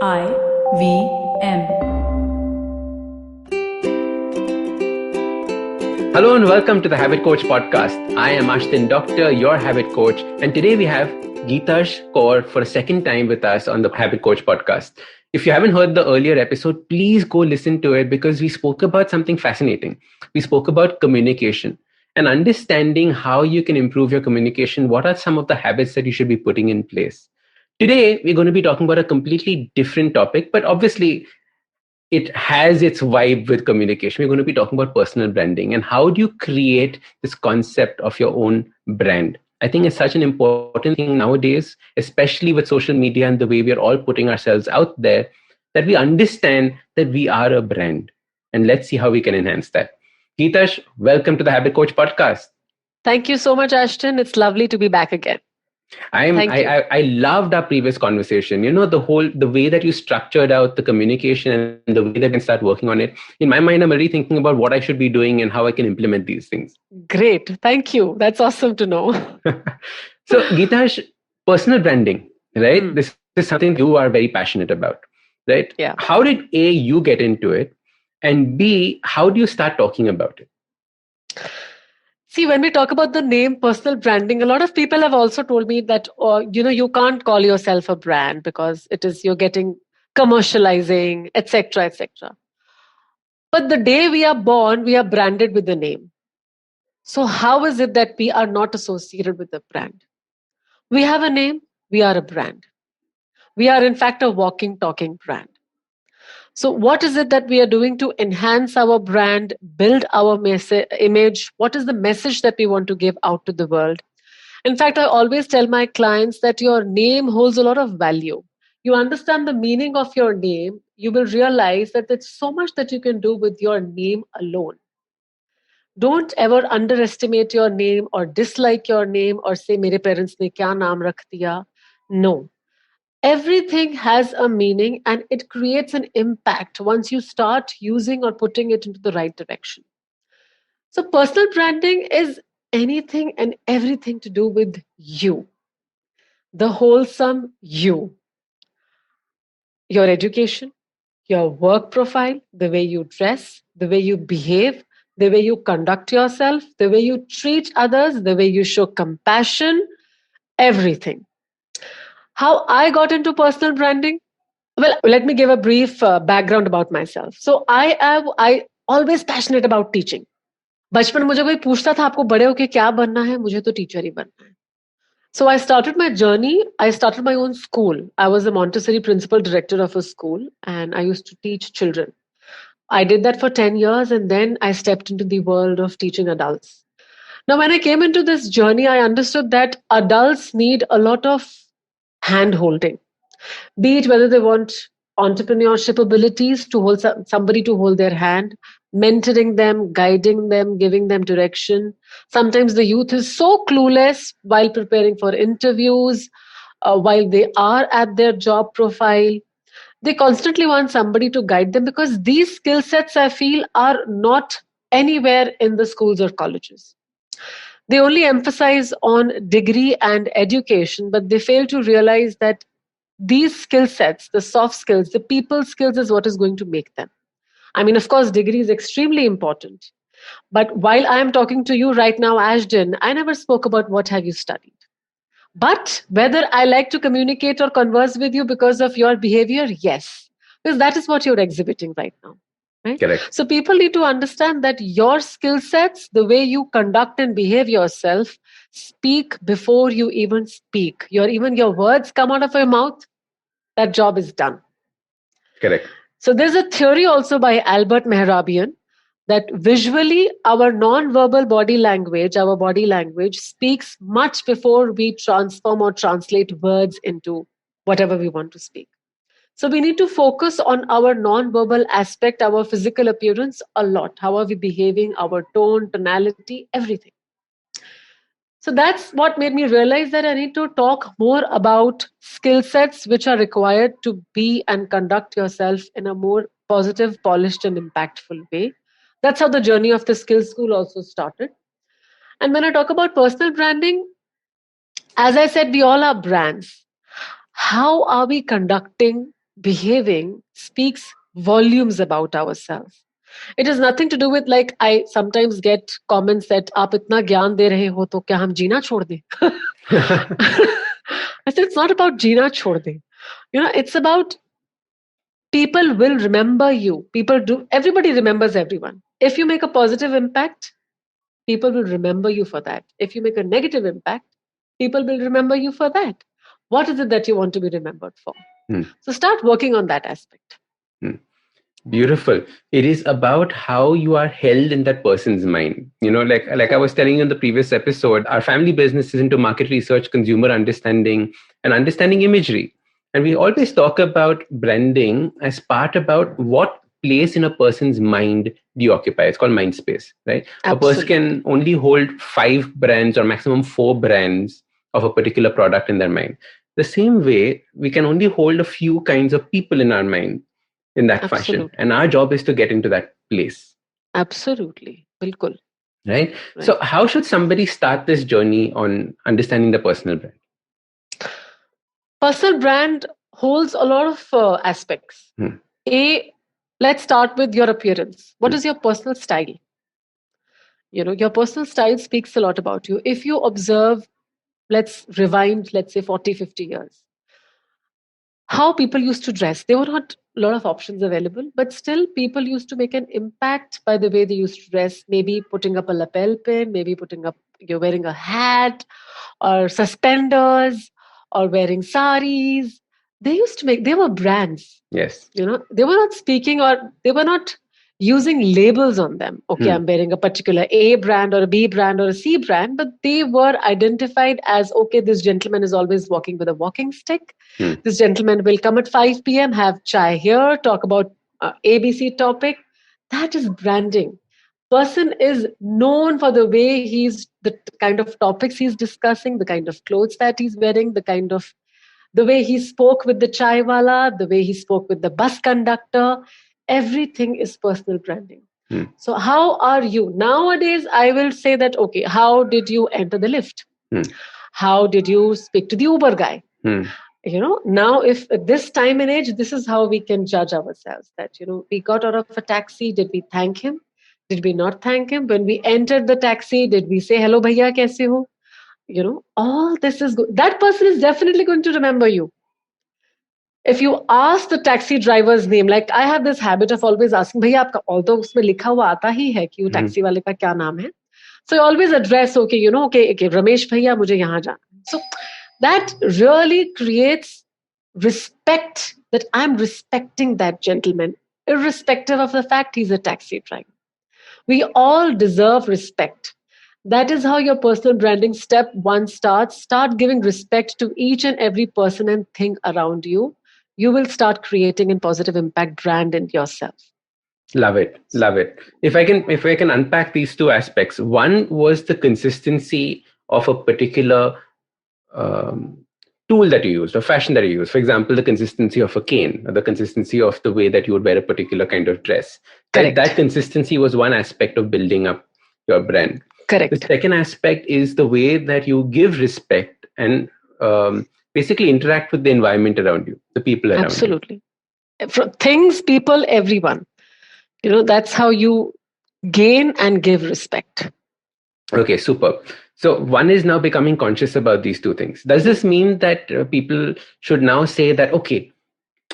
IVM. Hello and welcome to the Habit Coach podcast. I am Ashton Doctor, your habit coach, and today we have Geetash Kaur for a second time with us on the Habit Coach podcast. If you haven't heard the earlier episode, please go listen to it because we spoke about something fascinating. We spoke about communication and understanding how you can improve your communication. What are some of the habits that you should be putting in place? Today, we're going to be talking about a completely different topic, but obviously it has its vibe with communication. We're going to be talking about personal branding and how do you create this concept of your own brand. I think it's such an important thing nowadays, especially with social media and the way we are all putting ourselves out there, that we understand that we are a brand. And let's see how we can enhance that. Geetash, welcome to the Habit Coach podcast. Thank you so much, Ashton. It's lovely to be back again. I loved our previous conversation. You know, the way that you structured out the communication and the way that I can start working on it. In my mind, I'm already thinking about what I should be doing and how I can implement these things. Great. Thank you. That's awesome to know. So, Geetash, personal branding, right? This is something you are very passionate about, right? Yeah. How did you get into it? And B, how do you start talking about it? See, when we talk about the name personal branding, a lot of people have also told me that, you can't call yourself a brand because you're getting commercializing, etc., etc. But the day we are born, we are branded with the name. So how is it that we are not associated with the brand? We have a name, we are a brand. We are in fact a walking, talking brand. So what is it that we are doing to enhance our brand, build our image? What is the message that we want to give out to the world? In fact, I always tell my clients that your name holds a lot of value. You understand the meaning of your name, you will realize that there's so much that you can do with your name alone. Don't ever underestimate your name or dislike your name or say, mere parents ne kya naam rakh diya. No. Everything has a meaning and it creates an impact once you start using or putting it into the right direction. So, personal branding is anything and everything to do with you, the wholesome you, your education, your work profile, the way you dress, the way you behave, the way you conduct yourself, the way you treat others, the way you show compassion, everything. How I got into personal branding? Well, let me give a brief background about myself. So I always passionate about teaching. बचपन में मुझे कोई पूछता था आपको बड़े होके क्या बनना है मुझे तो टीचर ही बनना है. So I started my journey. I started my own school. I was a Montessori principal director of a school and I used to teach children. I did that for 10 years and then I stepped into the world of teaching adults. Now, when I came into this journey, I understood that adults need a lot of hand holding. Be it whether they want entrepreneurship abilities to hold somebody to hold their hand, mentoring them, guiding them, giving them direction. Sometimes the youth is so clueless while preparing for interviews, while they are at their job profile. They constantly want somebody to guide them because these skill sets, I feel, are not anywhere in the schools or colleges. They only emphasize on degree and education, but they fail to realize that these skill sets, the soft skills, the people skills is what is going to make them. I mean, of course, degree is extremely important. But while I am talking to you right now, Ashton, I never spoke about what have you studied. But whether I like to communicate or converse with you because of your behavior, yes. Because that is what you're exhibiting right now. Right? Correct. So people need to understand that your skill sets, the way you conduct and behave yourself, speak before you even speak. Even your words come out of your mouth, that job is done. Correct. So there's a theory also by Albert Mehrabian that visually our non-verbal body language speaks much before we transform or translate words into whatever we want to speak. So we need to focus on our non-verbal aspect, our physical appearance a lot. How are we behaving, our tone, tonality, everything. So that's what made me realize that I need to talk more about skill sets which are required to be and conduct yourself in a more positive, polished, and impactful way. That's how the journey of the Skills School also started. And when I talk about personal branding, as I said, we all are brands. How are we conducting behaving speaks volumes about ourselves. It has nothing to do with, like, I sometimes get comments that आप इतना ज्ञान दे रहे हो तो क्या हम जीना छोड़ दें? I said, it's not about जीना छोड़ दें. It's about people will remember you. Everybody remembers everyone. If you make a positive impact, people will remember you for that. If you make a negative impact, people will remember you for that. What is it that you want to be remembered for? So start working on that aspect. Beautiful. It is about how you are held in that person's mind. Like I was telling you in the previous episode, our family business is into market research, consumer understanding, and understanding imagery. And we always talk about branding as part about what place in a person's mind do you occupy. It's called mind space, right? Absolutely. A person can only hold 5 brands or maximum 4 brands of a particular product in their mind. The same way, we can only hold a few kinds of people in our mind in that Absolutely. fashion. And our job is to get into that place. Absolutely. Bilkul. Right? So how should somebody start this journey on understanding the personal brand? Personal brand holds a lot of aspects. Let's start with your appearance. What is your personal style? Your personal style speaks a lot about you. If you observe, let's rewind, let's say 40, 50 years. How people used to dress. There were not a lot of options available, but still people used to make an impact by the way they used to dress. Maybe putting up a lapel pin, maybe you're wearing a hat or suspenders or wearing saris. They were brands. Yes. They were not speaking, or they were not using labels on them. Okay, I'm wearing a particular A brand or a B brand or a C brand, but they were identified as, okay, this gentleman is always walking with a walking stick. This gentleman will come at 5 p.m., have chai here, talk about ABC topic. That is branding. Person is known for the way the kind of topics he's discussing, the kind of clothes that he's wearing, the way he spoke with the chai wala, the way he spoke with the bus conductor. Everything is personal branding. So how are you? Nowadays, I will say that, okay, how did you enter the lift? How did you speak to the Uber guy? Now, if at this time and age, this is how we can judge ourselves, that, we got out of a taxi, did we thank him? Did we not thank him? When we entered the taxi, did we say, hello, bhaiya, kaise ho? All this is good. That person is definitely going to remember you. If you ask the taxi driver's name, like I have this habit of always asking, bhaiya, aapka, although usme likha hua aata hi hai ki wo taxi wale ka kya naam hai. So you always address, okay, okay, Ramesh bhaiya, mujhe yahan jana. So that really creates respect, that I'm respecting that gentleman, irrespective of the fact he's a taxi driver. We all deserve respect. That is how your personal branding step 1 starts. Start giving respect to each and every person and thing around you. You will start creating a positive impact brand in yourself. Love it. If I can unpack these 2 aspects. One was the consistency of a particular tool that you use, or fashion that you use. For example, the consistency of a cane, or the consistency of the way that you would wear a particular kind of dress. That consistency was one aspect of building up your brand. Correct. The second aspect is the way that you give respect and basically interact with the environment around you, the people around you. Absolutely. Things, people, everyone. That's how you gain and give respect. Okay, super. So one is now becoming conscious about these 2 things. Does this mean that people should now say that, okay,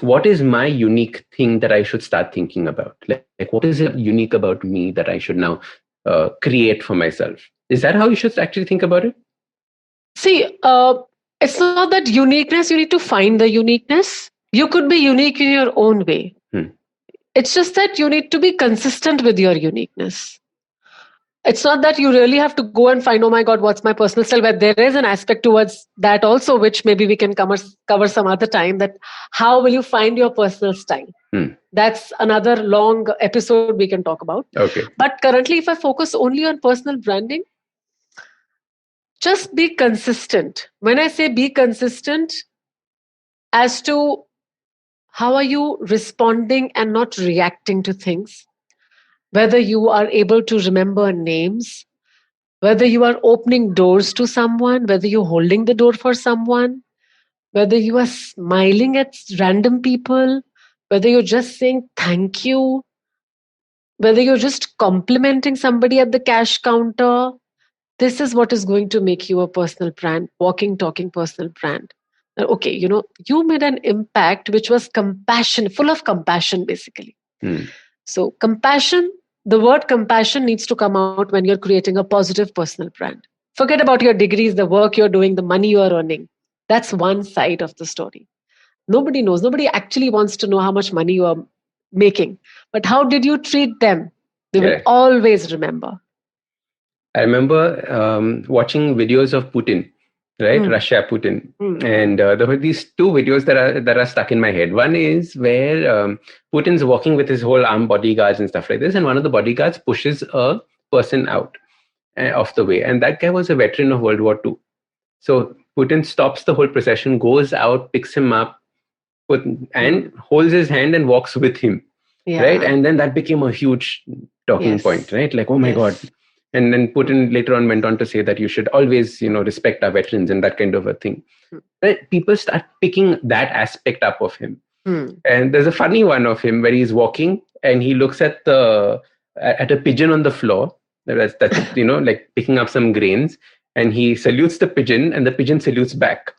what is my unique thing that I should start thinking about? Like what is it unique about me that I should now create for myself? Is that how you should actually think about it? See, it's not that uniqueness. You need to find the uniqueness. You could be unique in your own way. It's just that you need to be consistent with your uniqueness. It's not that you really have to go and find, oh my God, what's my personal style? But there is an aspect towards that also, which maybe we can cover some other time, that how will you find your personal style? That's another long episode we can talk about. Okay. But currently, if I focus only on personal branding, just be consistent. When I say be consistent, as to how are you responding and not reacting to things, whether you are able to remember names, whether you are opening doors to someone, whether you're holding the door for someone, whether you are smiling at random people, whether you're just saying thank you, whether you're just complimenting somebody at the cash counter, this is what is going to make you a personal brand, walking, talking personal brand. Okay, you made an impact which was compassion, full of compassion, basically. So, compassion, the word compassion needs to come out when you're creating a positive personal brand. Forget about your degrees, the work you're doing, the money you're earning. That's one side of the story. Nobody knows. Nobody actually wants to know how much money you are making. But how did you treat them? They will always remember. I remember watching videos of Putin, right? Russia, Putin. And there were these two videos that are stuck in my head. One is where Putin's walking with his whole armed bodyguards and stuff like this. And one of the bodyguards pushes a person out of the way. And that guy was a veteran of World War II. So Putin stops the whole procession, goes out, picks him up, and holds his hand and walks with him. Yeah. Right. And then that became a huge talking point, right? Like, oh my God. And then Putin later on went on to say that you should always, respect our veterans and that kind of a thing. Right? People start picking that aspect up of him. And there's a funny one of him where he's walking and he looks at a pigeon on the floor. That's like picking up some grains. And he salutes the pigeon and the pigeon salutes back.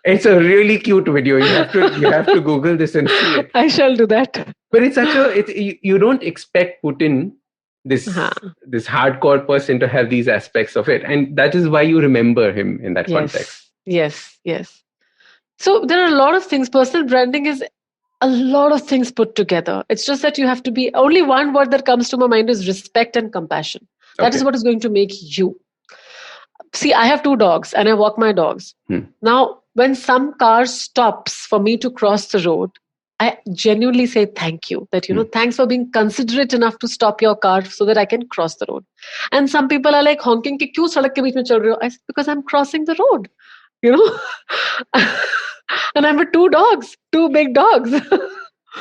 It's a really cute video. You have to Google this and see it. I shall do that. But it's you don't expect Putin, this hardcore person, to have these aspects of it, and that is why you remember him in that context. Yes. So there are a lot of things. Personal branding is a lot of things put together. It's just that you have to be, only one word that comes to my mind is respect and compassion. That is what is going to make you. See, I have 2 dogs and I walk my dogs. Now, when some car stops for me to cross the road, I genuinely say thank you. That, thanks for being considerate enough to stop your car so that I can cross the road. And some people are like honking, ki kyun sadak ke beech mein chal rahe ho? I said, because I'm crossing the road, and I'm with 2 dogs, 2 big dogs.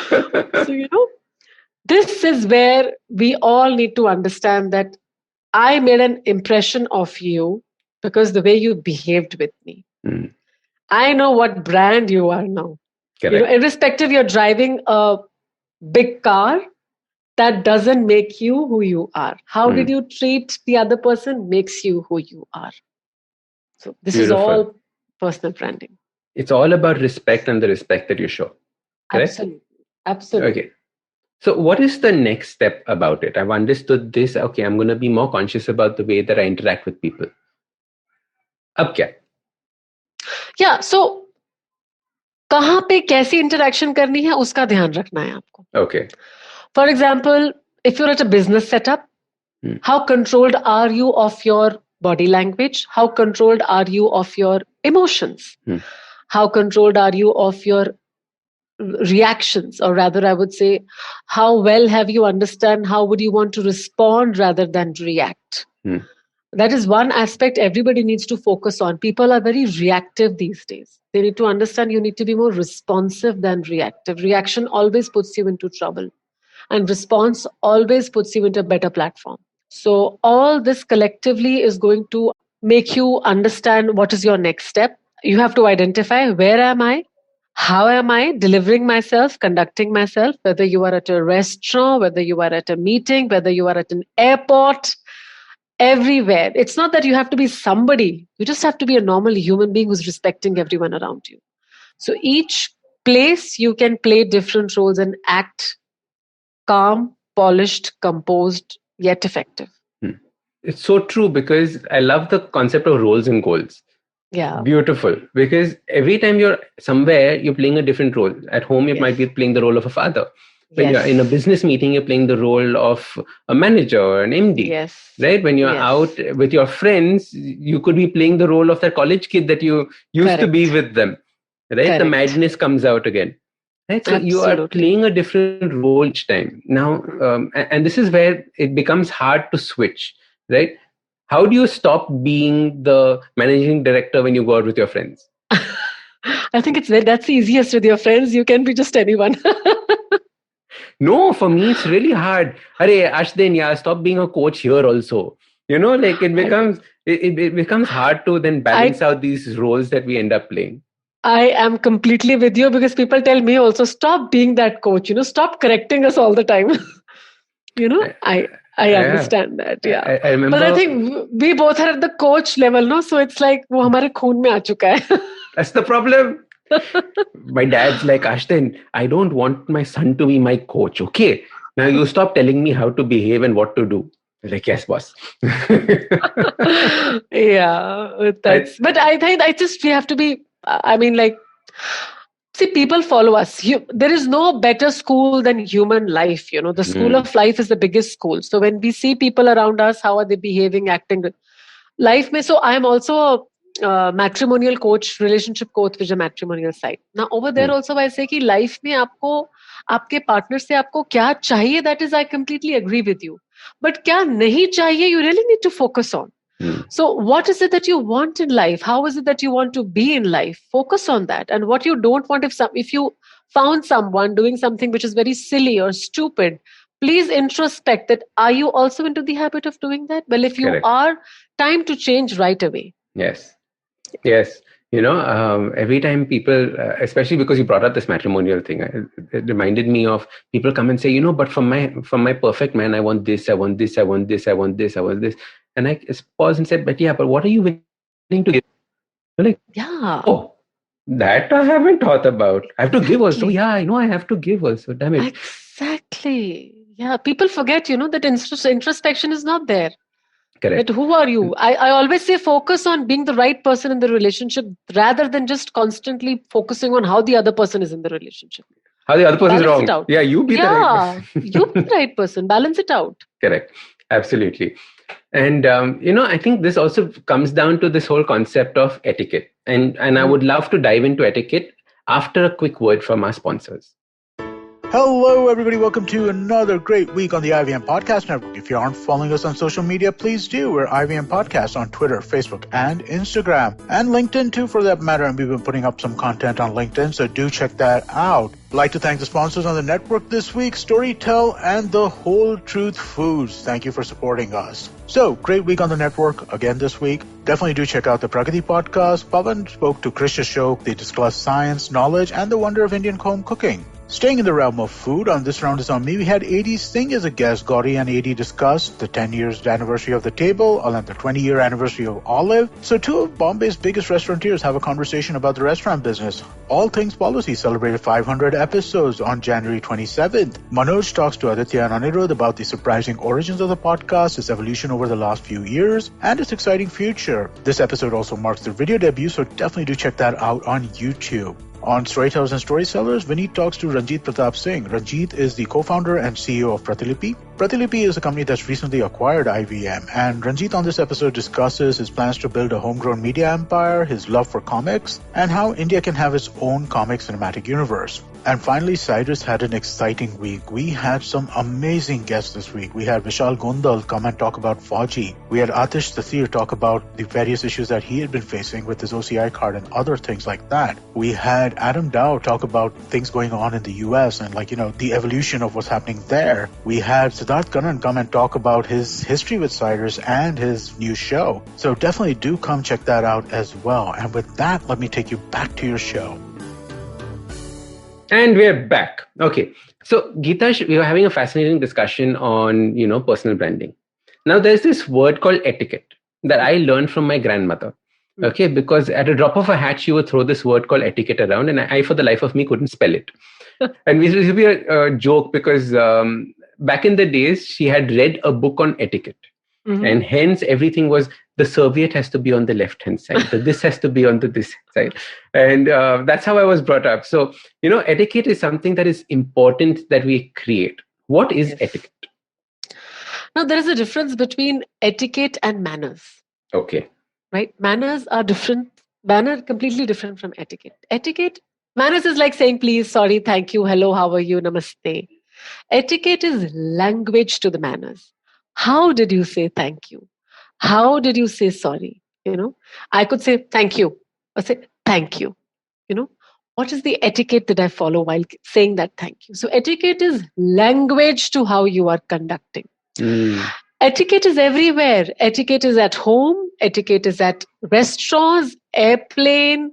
So, this is where we all need to understand that I made an impression of you because the way you behaved with me. I know what brand you are now. Irrespective, you're driving a big car, that doesn't make you who you are. How did you treat the other person makes you who you are. So this is all personal branding. It's all about respect and the respect that you show. Correct? Absolutely. Okay. So what is the next step about it? I've understood this. Okay, I'm going to be more conscious about the way that I interact with people. Ab kya? Yeah, so कहाँ पे कैसी interaction करनी है उसका ध्यान रखना है आपको. Okay. For example, if you're at a business setup, how controlled are you of your body language? How controlled are you of your emotions? How controlled are you of your reactions? Or rather, I would say, how well have you understand how would you want to respond rather than react? That is one aspect everybody needs to focus on. People are very reactive these days. They need to understand you need to be more responsive than reactive. Reaction always puts you into trouble. And response always puts you into a better platform. So all this collectively is going to make you understand what is your next step. You have to identify where am I? How am I delivering myself, conducting myself, whether you are at a restaurant, whether you are at a meeting, whether you are at an airport, everywhere. It's not that you have to be somebody. You just have to be a normal human being who's respecting everyone around you. So each place you can play different roles and act calm, polished, composed, yet effective. It's so true because I love the concept of roles and goals. Yeah. Beautiful. Because every time you're somewhere, you're playing a different role. At home, you might be playing the role of a father. When you're in a business meeting, you're playing the role of a manager or an MD. Yes. Right? When you're out with your friends, you could be playing the role of that college kid that you used to be with them. Right? Correct. The madness comes out again. Right? So you are playing a different role each time. Now, and this is where it becomes hard to switch. Right? How do you stop being the managing director when you go out with your friends? I think that's the easiest with your friends. You can be just anyone. No, for me, it's really hard. Arey, Ashdin, stop being a coach here also. Like it becomes hard to then balance out these roles that we end up playing. I am completely with you because people tell me also, stop being that coach, stop correcting us all the time. I, I yeah, understand that, yeah. I But I remember. think we both are at the coach level, no? So it's like वो हमारे खून में आ चुका है. That's the problem. My dad's like, Ashton, I don't want my son to be my coach. Okay. Now you stop telling me how to behave and what to do. I was like, yes, boss. Yeah, I, but I think we have to be, I mean, like, see, people follow us. There is no better school than human life. The school of life is the biggest school. So when we see people around us, how are they behaving, acting? Life mein, so I'm also a matrimonial coach, relationship coach with a matrimonial side. Now over there also I say कि life में आपको आपके partner से आपको क्या चाहिए, that is I completely agree with you. But क्या नहीं चाहिए, you really need to focus on. So what is it that you want in life? How is it that you want to be in life? Focus on that. And what you don't want, if you found someone doing something which is very silly or stupid, please introspect that, are you also into the habit of doing that? Well, if you correct. are, time to change right away. Yes. Every time people, especially because you brought up this matrimonial thing, it reminded me of people come and say, but from my perfect man, I want this, I want this, I want this, I want this, I want this. And I paused and said, but what are you willing to give? Like, yeah. Oh, that I haven't thought about. I have to give also. Yeah, I know I have to give also. Damn it. Exactly. Yeah, people forget, that introspection is not there. Correct. But who are you? I always say focus on being the right person in the relationship rather than just constantly focusing on how the other person is in the relationship. How the other person is wrong. It out. Yeah, you be the right person. You be the right person. Balance it out. Correct. Absolutely. And, I think this also comes down to this whole concept of etiquette. And I would love to dive into etiquette after a quick word from our sponsors. Hello, everybody. Welcome to another great week on the IVM Podcast Network. If you aren't following us on social media, please do. We're IVM Podcast on Twitter, Facebook, and Instagram, and LinkedIn too, for that matter. And we've been putting up some content on LinkedIn, so do check that out. I'd like to thank the sponsors on the network this week, Storytel and The Whole Truth Foods. Thank you for supporting us. So, great week on the network again this week. Definitely do check out the Pragati podcast. Pavan spoke to Krish Ashok. They discussed science, knowledge, and the wonder of Indian home cooking. Staying in the realm of food, on This Round Is On Me, we had A.D. Singh as a guest. Gauri and A.D. discussed the 10 years anniversary of The Table and the 20-year anniversary of Olive. So two of Bombay's biggest restaurateurs have a conversation about the restaurant business. All Things Policy celebrated 500 episodes on January 27th. Manoj talks to Aditya and Anirudh about the surprising origins of the podcast, its evolution over the last few years, and its exciting future. This episode also marks their video debut, so definitely do check that out on YouTube. On Storytellers and Storysellers, Vineet talks to Ranjit Pratap Singh. Ranjit is the co-founder and CEO of Pratilipi. Pratilipi is a company that's recently acquired IVM, and Ranjit on this episode discusses his plans to build a homegrown media empire, his love for comics, and how India can have its own comic cinematic universe. And finally, Cyrus had an exciting week. We had some amazing guests this week. We had Vishal Gondal come and talk about Fauji. We had Atish Tathir talk about the various issues that he had been facing with his OCI card and other things like that. We had Adam Dow talk about things going on in the US and the evolution of what's happening there. We had Siddharth Kannan come and talk about his history with Cyrus and his new show. So definitely do come check that out as well. And with that, let me take you back to your show. And we're back. Okay. So, Geetash, we were having a fascinating discussion on, personal branding. Now, there's this word called etiquette that I learned from my grandmother. Okay. Because at a drop of a hat, she would throw this word called etiquette around, and I for the life of me, couldn't spell it. And it used to be a joke because back in the days, she had read a book on etiquette. And hence everything was the serviette has to be on the left-hand side. This has to be on the this side. And that's how I was brought up. So, etiquette is something that is important that we create. What is etiquette? Now, there is a difference between etiquette and manners. Okay. Right? Manners are different. Manner completely different from etiquette. Manners is like saying please, sorry, thank you, hello, how are you, namaste. Etiquette is language to the manners. How did you say thank you? How did you say sorry? I could say thank you or say thank you. What is the etiquette that I follow while saying that thank you? So etiquette is language to how you are conducting. Etiquette is everywhere. Etiquette is at home. Etiquette is at restaurants, airplane,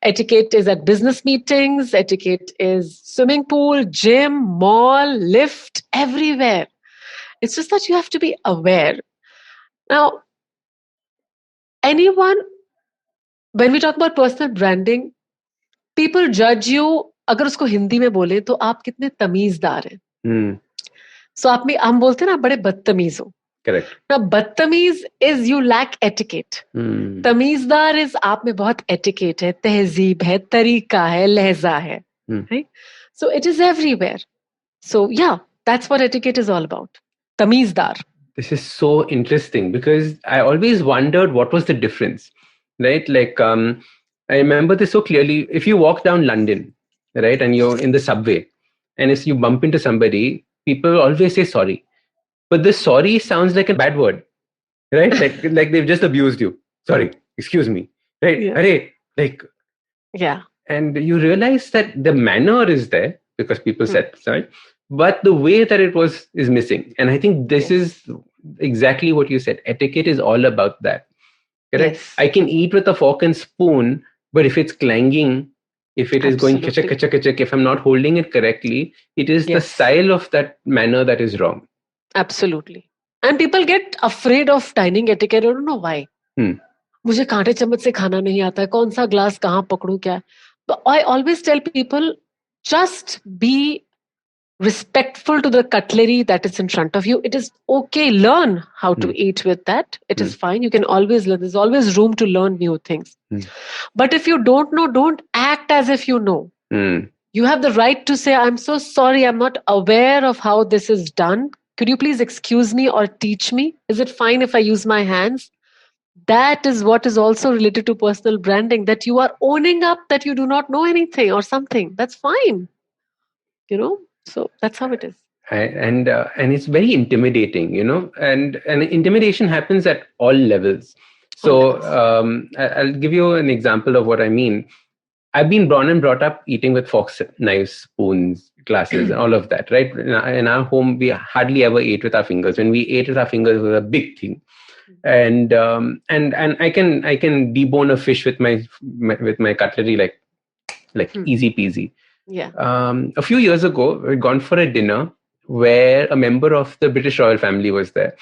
Etiquette is at business meetings. Etiquette is swimming pool, gym, mall, lift, everywhere. It's just that you have to be aware. Now, anyone, when we talk about personal branding, people judge you. अगर उसको हिंदी में बोले तो आप कितने तमीजदार हैं. So हम बोलते हैं ना, बड़े बदतमीज हो. Correct. Now, बदतमीज is you lack etiquette. तमीजदार is आप में बहुत etiquette है, तहजीब है, तरीका है, लहजा है. Right? So it is everywhere. So yeah, that's what etiquette is all about. Tamizdar. This is so interesting because I always wondered what was the difference, right? Like, I remember this so clearly. If you walk down London, right, and you're in the subway, and if you bump into somebody, people always say sorry. But the sorry sounds like a bad word, right? like they've just abused you. Sorry, excuse me, right? Yeah. Yeah. And you realize that the manner is there because people said sorry, but the way that it was is missing. And I think this is exactly what you said. Etiquette is all about that. Correct? Yes. I can eat with a fork and spoon, but if it's clanging, if it is going kachak, kachak, kachak, if I'm not holding it correctly, it is the style of that manner that is wrong. Absolutely. And people get afraid of dining etiquette. I don't know why. मुझे कांटे चम्मच से खाना नहीं आता है, कौन सा ग्लास कहाँ पकड़ूं क्या. But I always tell people, just be respectful to the cutlery that is in front of you. It is okay. Learn how to eat with that. It is fine. You can always learn. There's always room to learn new things. But if you don't know, don't act as if you know. You have the right to say, I'm so sorry, I'm not aware of how this is done. Could you please excuse me or teach me? Is it fine if I use my hands? That is what is also related to personal branding, that you are owning up that you do not know anything or something. That's fine. You know? So that's how it is. And it's very intimidating, you know, and intimidation happens at all levels. So I'll give you an example of what I mean. I've been born and brought up eating with forks, knives, spoons, glasses, and all of that, right? In our home, we hardly ever ate with our fingers. When we ate with our fingers, it was a big thing. And I can debone a fish with my cutlery like easy peasy. Yeah. A few years ago, we'd gone for a dinner where a member of the British royal family was there.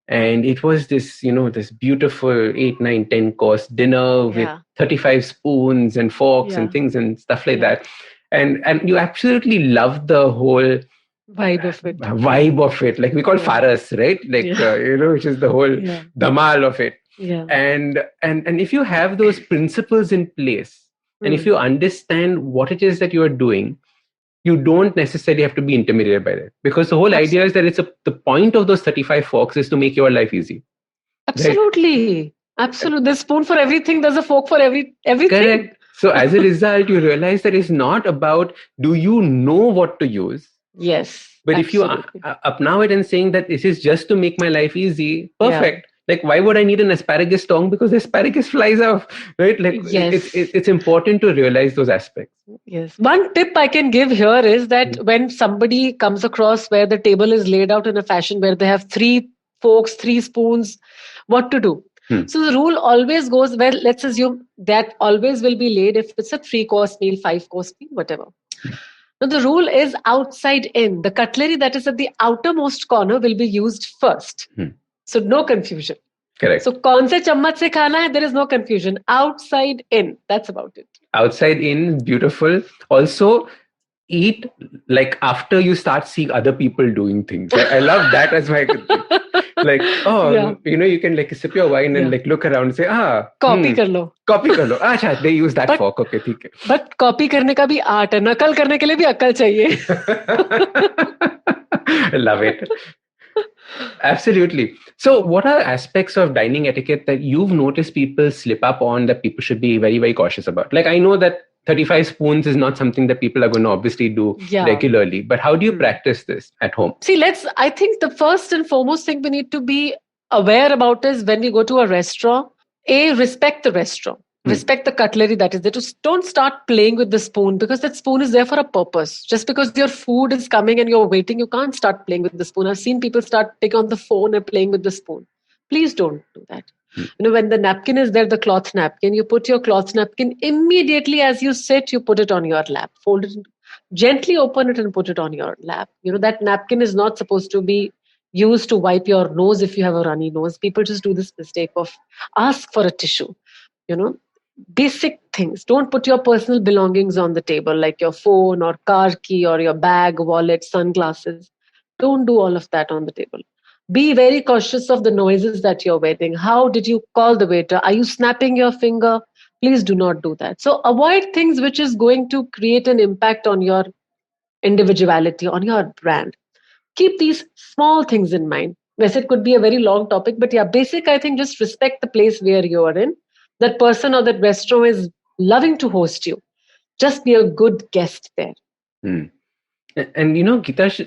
And it was this, you know, this beautiful 8, 9, 10 course dinner with 35 spoons and forks and things and stuff like that. And you absolutely loved the whole vibe of it. Like we call faras, right? Like, you know, which is the whole dhamal of it. Yeah. And if you have those principles in place, and if you understand what it is that you are doing, you don't necessarily have to be intimidated by that. Because the whole idea is that the point of those 35 forks is to make your life easy. Absolutely. Right? Absolutely. There's a spoon for everything. There's a fork for everything. Correct. So as a result, you realize that it's not about, do you know what to use? Yes. But absolutely. If you upnow it and saying that this is just to make my life easy, perfect. Like, why would I need an asparagus tong? Because the asparagus flies off, right? Like, it's important to realize those aspects. Yes. One tip I can give here is that when somebody comes across where the table is laid out in a fashion where they have 3 forks, 3 spoons, what to do? So the rule always goes, well, let's assume that always will be laid if it's a 3-course meal, 5-course meal, whatever. Now the rule is outside in. The cutlery that is at the outermost corner will be used first. So no confusion. Correct. So kaun se chammac se khana hai, there is no confusion. Outside in. That's about it. Outside in, beautiful. Also, eat like after you start seeing other people doing things. I love that as my like, you know, you can like sip your wine and like look around and say, copy kar lo. Copy kar lo. Acha, they use that fork. Okay, theek hai. But copy karne ka bhi art hai. Nakal karne ke liye bhi akal chahiye. I love it. Absolutely. So what are aspects of dining etiquette that you've noticed people slip up on that people should be very, very cautious about? Like, I know that 35 spoons is not something that people are going to obviously do regularly, but how do you practice this at home? See, I think the first and foremost thing we need to be aware about is when we go to a restaurant, respect the restaurant. Respect the cutlery that is there. Just don't start playing with the spoon because that spoon is there for a purpose. Just because your food is coming and you're waiting, you can't start playing with the spoon. I've seen people start taking on the phone and playing with the spoon. Please don't do that. When the napkin is there, the cloth napkin, you put your cloth napkin immediately as you sit, you put it on your lap, fold it, gently open it and put it on your lap. That napkin is not supposed to be used to wipe your nose if you have a runny nose. People just do this mistake of ask for a tissue. you know Basic things. Don't put your personal belongings on the table, like your phone or car key or your bag, wallet, sunglasses. Don't do all of that on the table. Be very cautious of the noises that you're making. How did you call the waiter? Are you snapping your finger? Please do not do that. So avoid things which is going to create an impact on your individuality, on your brand. Keep these small things in mind. Yes, it could be a very long topic, but yeah, basic, I think just respect the place where you are in. That person or that restaurant is loving to host you. Just be a good guest there. And Gitash,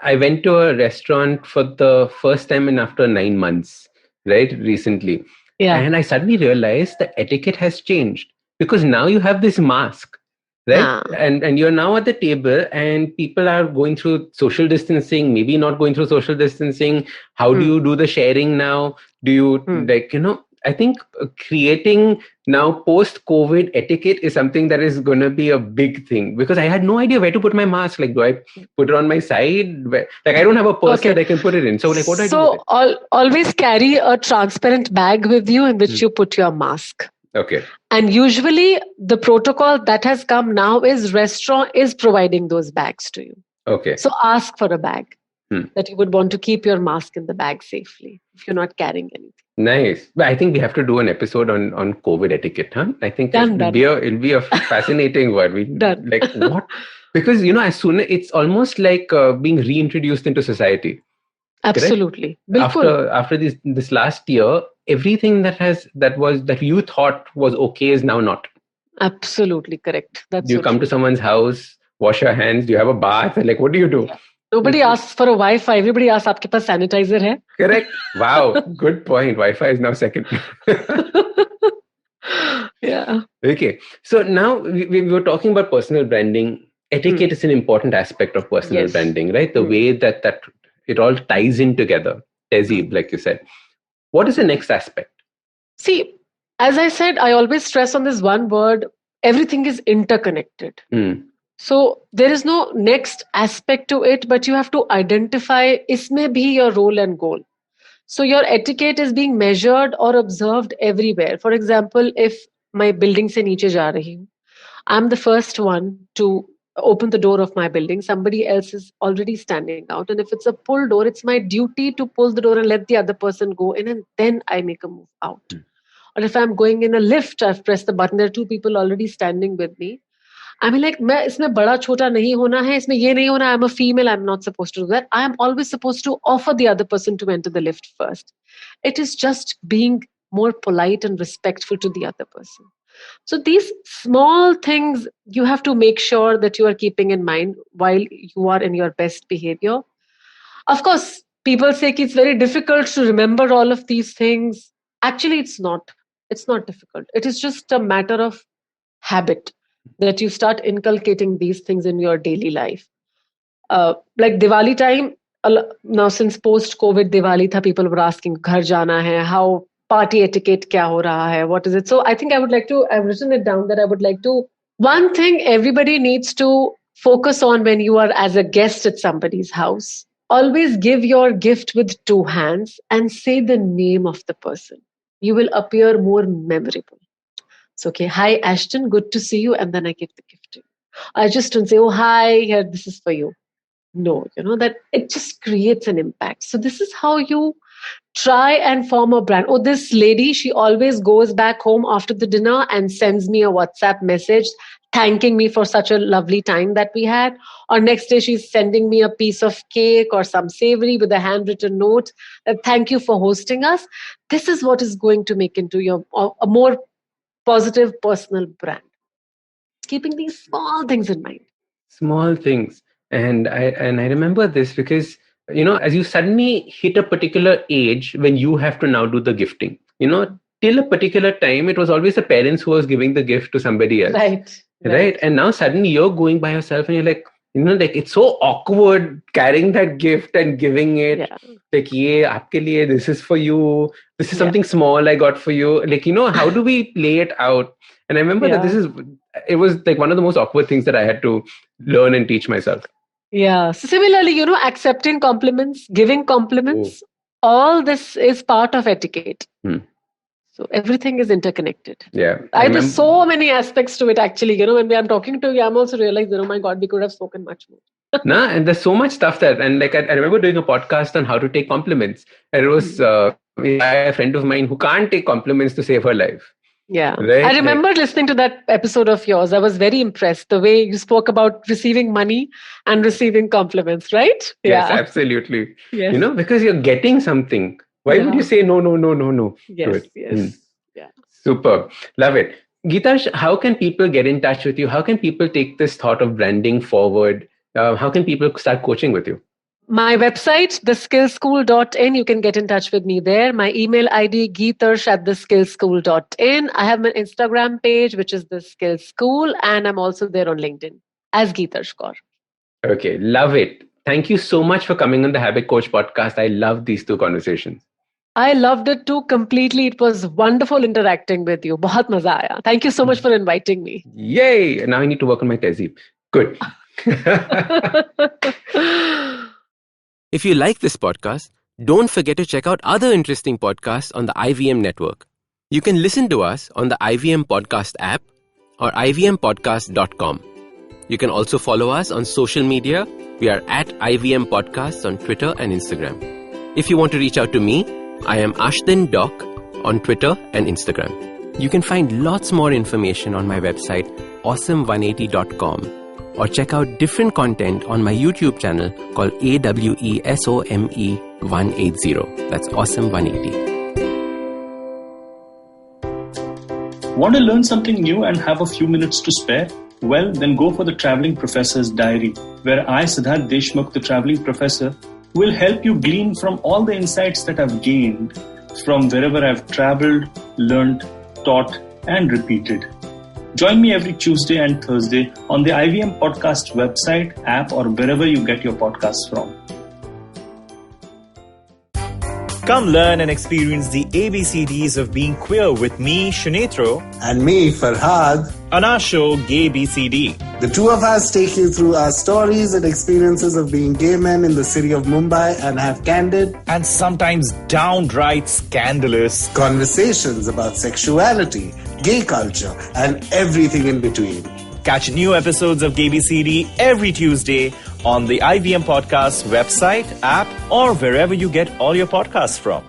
I went to a restaurant for the first time in after 9 months, right? Recently. Yeah. And I suddenly realized the etiquette has changed because now you have this mask, right? And you're now at the table and people are going through social distancing, maybe not going through social distancing. How do you do the sharing now? Do you I think creating now post-COVID etiquette is something that is going to be a big thing because I had no idea where to put my mask. Like, do I put it on my side? I don't have a purse that I can put it in. So, what do I do? So, always carry a transparent bag with you in which you put your mask. Okay. And usually, the protocol that has come now is restaurant is providing those bags to you. Okay. So, ask for a bag that you would want to keep your mask in the bag safely if you're not carrying anything. Nice. But I think we have to do an episode on COVID etiquette, huh? I think it'll be a fascinating word. Like what? Because as soon it's almost like being reintroduced into society. Absolutely. After this last year, everything that you thought was okay is now not. Absolutely correct. That's you come to someone's house, wash your hands. Do you have a bath? Like, what do you do? Yeah. Nobody asks for a Wi-Fi. Everybody asks, "Aapke paas sanitizer hai?" Correct. Wow. Good point. Wi-Fi is now second. Yeah. Okay. So now we were talking about personal branding. Etiquette is an important aspect of personal branding, right? The way that it all ties in together. Tehzeeb, like you said. What is the next aspect? See, as I said, I always stress on this one word. Everything is interconnected. So there is no next aspect to it, but you have to identify isme bhi your role and goal. So your etiquette is being measured or observed everywhere. For example, if my building se niche ja rahi hu, I'm the first one to open the door of my building. Somebody else is already standing out. And if it's a pull door, it's my duty to pull the door and let the other person go in, and then I make a move out. Or if I'm going in a lift, I've pressed the button, there are two people already standing with me. I mean, like, मैं इसमें बड़ा छोटा नहीं होना है, इसमें ये नहीं होना, I'm a female, I'm not supposed to do that. I am always supposed to offer the other person to enter the lift first. It is just being more polite and respectful to the other person. So these small things you have to make sure that you are keeping in mind while you are in your best behavior. Of course, people say it's very difficult to remember all of these things. Actually, it's not. It's not difficult. It is just a matter of habit that you start inculcating these things in your daily life. Like Diwali time, now since post-COVID Diwali tha, people were asking, ghar jana hai, how party etiquette kya ho raha hai, what is it? So I think I've written it down that I would like to, one thing everybody needs to focus on when you are as a guest at somebody's house, always give your gift with two hands and say the name of the person. You will appear more memorable. So, okay, hi Ashton, good to see you. And then I give the gift to you. I just don't say, oh, hi, here, this is for you. No, that it just creates an impact. So this is how you try and form a brand. Oh, this lady, she always goes back home after the dinner and sends me a WhatsApp message thanking me for such a lovely time that we had. Or next day, she's sending me a piece of cake or some savory with a handwritten note. Thank you for hosting us. This is what is going to make into a more positive personal brand. Keeping these small things in mind. Small things. And I remember this because, as you suddenly hit a particular age when you have to now do the gifting, till a particular time, it was always the parents who was giving the gift to somebody else. Right. And now suddenly you're going by yourself and you're like, like it's so awkward carrying that gift and giving it. Yeah. Like, ye aapke liye, this is for you. This is something small I got for you. Like, how do we play it out? And I remember that it was like one of the most awkward things that I had to learn and teach myself. Yeah. So similarly, accepting compliments, giving compliments, all this is part of etiquette. So everything is interconnected. Yeah. There's so many aspects to it, actually. When I'm talking to you, I'm also realizing, oh my God, we could have spoken much more. And there's so much stuff and like I remember doing a podcast on how to take compliments. And it was a friend of mine who can't take compliments to save her life. Yeah. Right? I remember listening to that episode of yours. I was very impressed the way you spoke about receiving money and receiving compliments, right? Yes, absolutely. Yes. Because you're getting something. Why would you say no? Yes, yes. Yeah. Superb. Love it. Geetash, how can people get in touch with you? How can people take this thought of branding forward? How can people start coaching with you? My website, theskillschool.in, you can get in touch with me there. My email ID, geetarsh@theskillschool.in. I have my Instagram page, which is The Skills School, and I'm also there on LinkedIn as Geetarsh Kaur. Okay, love it. Thank you so much for coming on the Habit Coach podcast. I love these two conversations. I loved it too completely. It was wonderful interacting with you. Bahut maza aaya. Thank you so much for inviting me. Yay! Now I need to work on my tehzeeb. Good. If you like this podcast, don't forget to check out other interesting podcasts on the IVM network. You can listen to us on the IVM Podcast app or ivmpodcast.com. You can also follow us on social media. We are at IVM Podcasts on Twitter and Instagram. If you want to reach out to me, I am Ashdin Doc on Twitter and Instagram. You can find lots more information on my website, awesome180.com, or check out different content on my YouTube channel called AWESOME 180. That's Awesome 180. Want to learn something new and have a few minutes to spare? Well, then go for the Traveling Professor's Diary, where I, Siddharth Deshmukh, the Traveling Professor, will help you glean from all the insights that I've gained from wherever I've traveled, learned, taught, and repeated. Join me every Tuesday and Thursday on the IVM Podcast website, app, or wherever you get your podcasts from. Come learn and experience the ABCDs of being queer with me, Shunetro, and me, Farhad, on our show, Gay BCD. The two of us take you through our stories and experiences of being gay men in the city of Mumbai and have candid and sometimes downright scandalous conversations about sexuality, gay culture, and everything in between. Catch new episodes of Gay BCD every Tuesday on the IVM Podcast website, app, or wherever you get all your podcasts from.